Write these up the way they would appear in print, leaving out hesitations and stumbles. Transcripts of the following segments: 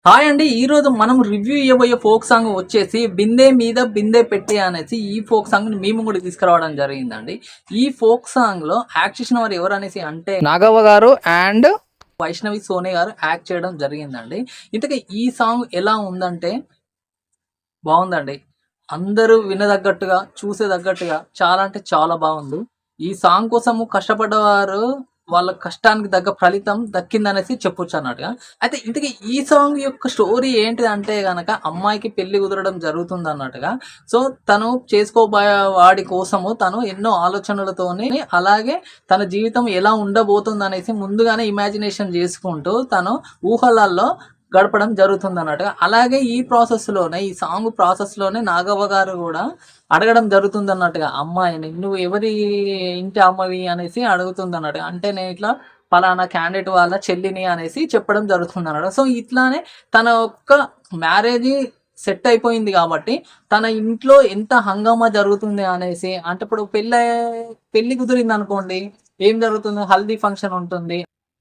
Hi అండి. ఈ రోజు మనం రివ్యూ ఇవ్వబోయే ఫోక్ సాంగ్ వచ్చేసి 'బిందె మీద బిందె పెట్టే' అనేసి ఈ ఫోక్ సాంగ్‌ని మేము కూడా తీసుకురావడం జరిగిందండి. ఈ ఫోక్ సాంగ్‌లో యాక్ట్ చేసిన వారు ఎవరనేసి అంటే నాగవ్వ గారు అండ్ వైష్ణవి సోని గారు యాక్ట్ చేయడం జరిగిందండి. ఇంతకీ ఈ సాంగ్ ఎలా ఉందంటే బావుందండి. అందరూ వినదగ్గట్టుగా, చూసేదగ్గట్టుగా చాలా అంటే చాలా బావుంది. ఈ సాంగ్ కోసము కష్టపడ్డవారు వాళ్ళ కష్టానికి తగ్గ ఫలితం దక్కిందనేసి చెప్పొచ్చన్నట్టుగా. అయితే ఇంతకీ ఈ సాంగ్ యొక్క స్టోరీ ఏంటిదంటే గనక అమ్మాయికి పెళ్లి కుదరడం జరుగుతుందన్నట్టుగా. సో, తను చేసుకోబోయే వాడి కోసము తను ఎన్నో ఆలోచనలతోని అలాగే తన జీవితం ఎలా ఉండబోతుందనేసి ముందుగానే ఇమాజినేషన్ చేసుకుంటూ తను ఊహలల్లో గడపడం జరుగుతుందన్నట్టుగా. అలాగే ఈ ప్రాసెస్‌లోనే ఈ సాంగ్ ప్రాసెస్‌లోనే నాగవ్వ గారు గూడా అడగడం జరుగుతుందన్నట్టుగా అమ్మాయిని. "నువ్వు ఎవరి ఇంటి అమ్మవి?" అనేసి అడుగుతుందన్నట్టుగా. అంటే నేను ఇట్లా పలానా క్యాండిడేట్ వాళ్ళ చెల్లిని అనేసి చెప్పడం జరుగుతుందన్నమాట. సో, ఇట్లానే తన యొక్క మ్యారేజి సెట్ అయిపోయింది గాబట్టి, తన ఇంట్లో ఎంత హంగామా జరుగుతుంది అనేసి అంటే ఇప్పుడు పెళ్లి కుదిరిందనుకోండి, ఏం జరుగుతుంది? హల్దీ ఫంక్షన్ ఉంటుంది.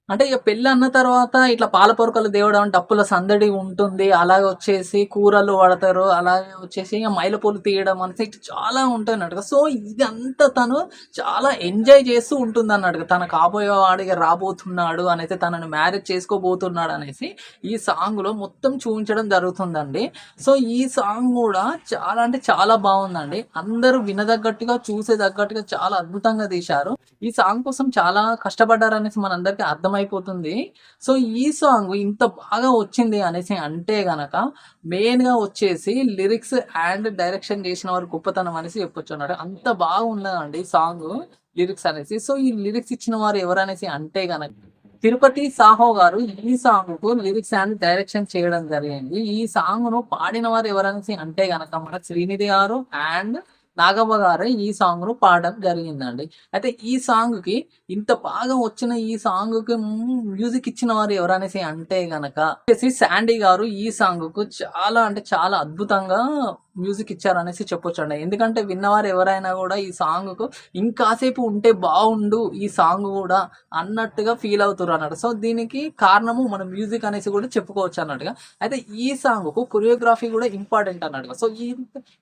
అంటే ఇక పెళ్ళన్న తర్వాత ఇట్లా పాల పొరకలు తేవడం, డప్పుల సందడి ఉంటుంది. అలాగే వచ్చేసి కూరలు వండుతారు. అలాగే వచ్చేసి ఇగ మైలపొలు తీయడం అనేసి ఇట్లా చాలా ఉంటాయన్నట్టుగా. సో, ఇదంతా తను చాలా ఎంజాయ్ చేస్తూ ఉంటుందన్నట్టుగా. తన కాబోయేవాడు ఇగ రాబోతున్నాడు అనేసి, తనని మ్యారేజ్ చేసుకోబోతున్నాడు అనేసి ఈ సాంగ్‌లో మొత్తం చూయించడం జరుగుతుందండి. సో, ఈ సాంగ్ గూడా చాలా అంటే చాలా బావుందండి. అందరూ వినదగ్గట్టుగా, చూసేదగ్గట్టుగా చాలా అద్భుతంగా తీశారు. ఈ సాంగ్ కోసం చాలా కష్టపడ్డారనేసి మనందరికీ అర్థమైపోతుంది. సో, ఈ సాంగ్ ఇంత బాగా వచ్చింది అనేసి అంటే గనక మెయిన్‌గా వచ్చేసి లిరిక్స్ అండ్ డైరెక్షన్ చేసిన వారి గొప్పతనం అనేసి చెప్పొచ్చన్నమాట. అంత బాగున్నదండి సాంగు లిరిక్స్ అనేసి. సో, ఈ లిరిక్స్ ఇచ్చిన వారు ఎవరనేసి అంటే గనక తిరుపతి సాహో గారు ఈ సాంగ్‌కు లిరిక్స్ అండ్ డైరెక్షన్ చేయడం జరిగింది. ఈ సాంగ్‌ను పాడిన వారు ఎవరనేసి అంటే గనక మన శ్రీనిధి గారు అండ్ నాగవ్వ గారే ఈ సాంగ్‌ను పాడడం జరిగిందండి. అయితే ఈ సాంగ్‌కి ఇంత బాగా వచ్చిన ఈ సాంగ్‌కి మ్యూజిక్ ఇచ్చిన వారు ఎవరనేసి అంటే గనక వచ్చేసి శాండీ గారు ఈ సాంగ్‌కు చాలా అంటే చాలా అద్భుతంగా మ్యూజిక్ ఇచ్చారనేసి చెప్పొచ్చండి. ఎందుకంటే విన్నవారు ఎవరైనా గూడా ఈ సాంగ్‌కు ఇంకాసేపు ఉంటే బావుండు ఈ సాంగ్ గూడా అన్నట్టుగా ఫీల్ అవుతుర్రన్నట్టు. సో, దీనికి కారణము మన మ్యూజిక్ అనేసి కూడా చెప్పుకోవచ్చు అన్నట్టుగా. అయితే ఈ సాంగ్‌కు కొరియోగ్రఫీ గూడా ఇంపార్టెంట్ అన్నట్టుగా. సో,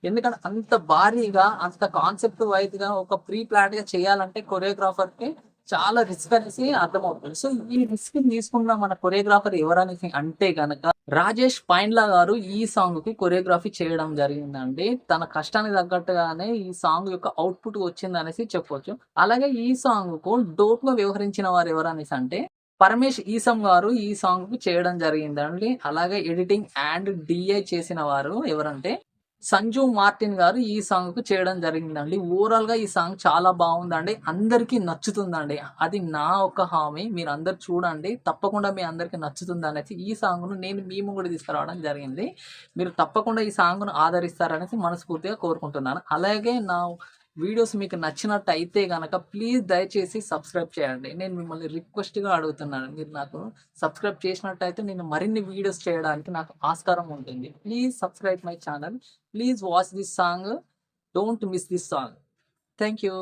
ఎందుకంటే అంత భారీగా, అంత కాన్సెప్ట్ వైస్‌గా ఒక ప్రీ ప్లాన్డ్‌గా చేయాలంటే కొరియోగ్రాఫర్‌కి చాలా రిస్క్ అనేసి అర్థమవుతుంది. సో, ఈ రిస్క్‌ని తీసుకున్న మన కొరియోగ్రాఫర్ ఎవరనేసి అంటే గనక రాజేష్ పైండ్లా గారు ఈ సాంగ్‌కి కొరియోగ్రఫీ చేయడం జరిగిందండి. తన కష్టానికి తగ్గట్టుగానే ఈ సాంగ్ యొక్క ఔట్‌పుట్ వచ్చిందనేసి చెప్పొచ్చు. అలాగే ఈ సాంగ్‌కు డోప్‌గా వ్యవహరించిన వారు ఎవరనేసి అంటే పరమేష్ ఈసం గారు ఈ సాంగ్‌కి చేయడం జరిగిందండి. అలాగే ఎడిటింగ్ అండ్ డీఐ చేసిన వారు ఎవరంటే సంజు మార్టిన్ గారు ఈ సాంగ్‌కి చేయడం జరిగిందండి. ఓవరాల్‌గా ఈ సాంగ్ చాలా బావుందండి. అందరికీ నచ్చుతుందండి. అది నా ఒక హామీ. మీరందరూ చూడండి. తప్పకుండా మీ అందరికి నచ్చుతుందనేసి ఈ సాంగ్‌ను నేను మీ ముంగడికి తీసుకురావడం జరిగింది. మీరు తప్పకుండా ఈ సాంగ్‌ను ఆదరిస్తారనేసి మనస్ఫూర్తిగా కోరుకుంటున్నాను. అలాగే నా వీడియోస్ మీకు నచ్చినట్టయితే గనక ప్లీజ్ దయచేసి సబ్స్క్రైబ్ చేయండి. నేను మిమ్మల్ని రిక్వెస్ట్‌గా అడుగుతున్నాను. మీరు నాకు సబ్స్క్రైబ్ చేసినట్టయితే నేను మరిన్ని వీడియోస్ చేయడానికి నాకు ఆస్కారం ఉంటుంది. Please subscribe my channel. Please watch this song. Don't miss this song. Thank you.